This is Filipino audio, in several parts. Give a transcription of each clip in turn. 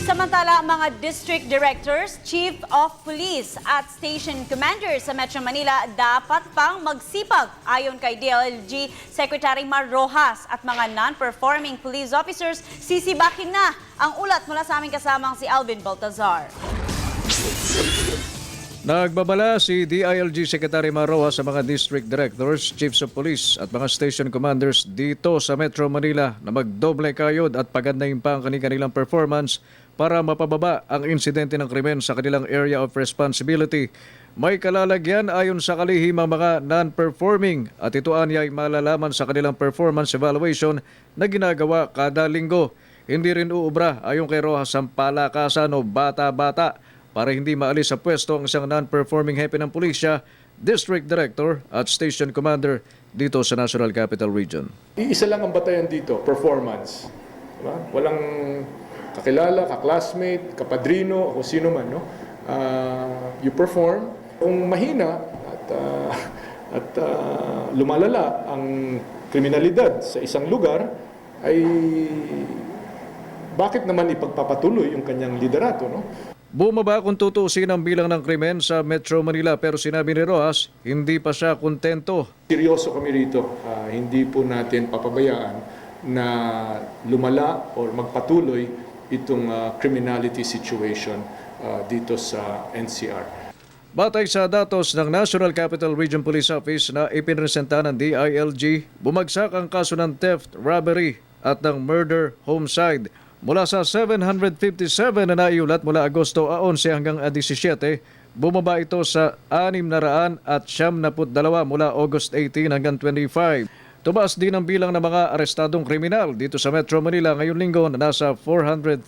Samantala, mga district directors, chief of police at station commanders sa Metro Manila dapat pang magsipag ayon kay DILG Secretary Mar Rojas at mga non-performing police officers sisibakin na. Ang ulat mula sa aming kasamang si Alvin Baltazar. Nagbabala si DILG Secretary Mar Rojas sa mga district directors, chiefs of police at mga station commanders dito sa Metro Manila na magdoble kayod at pagandahin pa ang kanilang performance para mapababa ang insidente ng krimen sa kanilang area of responsibility. May kalalagyan ayon sa kalihim ang mga non-performing at ito ay malalaman sa kanilang performance evaluation na ginagawa kada linggo. Hindi rin uubra ayon kay Rojas ang palakasan o bata-bata para hindi maalis sa pwesto ang isang non-performing hepe ng pulisya, district director at station commander dito sa National Capital Region. Iisa lang ang batayan dito, performance. Diba? Walang kakilala, ka-classmate, kapadrino, o sino man. No? You perform. Kung mahina at lumalala ang kriminalidad sa isang lugar, ay bakit naman ipagpapatuloy yung kanyang liderato? No? Bumaba kung tutuusin ang bilang ng krimen sa Metro Manila pero sinabi ni Rojas, hindi pa siya kontento. Seryoso kami rito. Hindi po natin papabayaan na lumala o magpatuloy itong criminality situation dito sa NCR. Batay sa datos ng National Capital Region Police Office na ipinresenta ng DILG, bumagsak ang kaso ng theft, robbery at ng murder homicide. Mula sa 757 na naiulat mula Agosto 11 hanggang 17, bumaba ito sa 600 at 72 mula August 18 hanggang 25. Tumaas din ang bilang ng mga arestadong kriminal dito sa Metro Manila ngayong linggo na nasa 439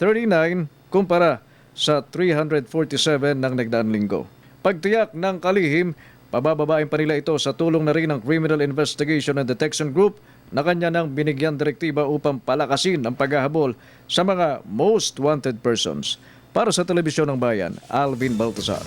kumpara sa 347 ng nagdaang linggo. Pagtiyak ng kalihim, pabababain pa nila ito sa tulong na rin ng Criminal Investigation and Detection Group na kanya nang binigyan direktiba upang palakasin ang paghahabol sa mga most wanted persons. Para sa Telebisyon ng Bayan, Alvin Baltazar.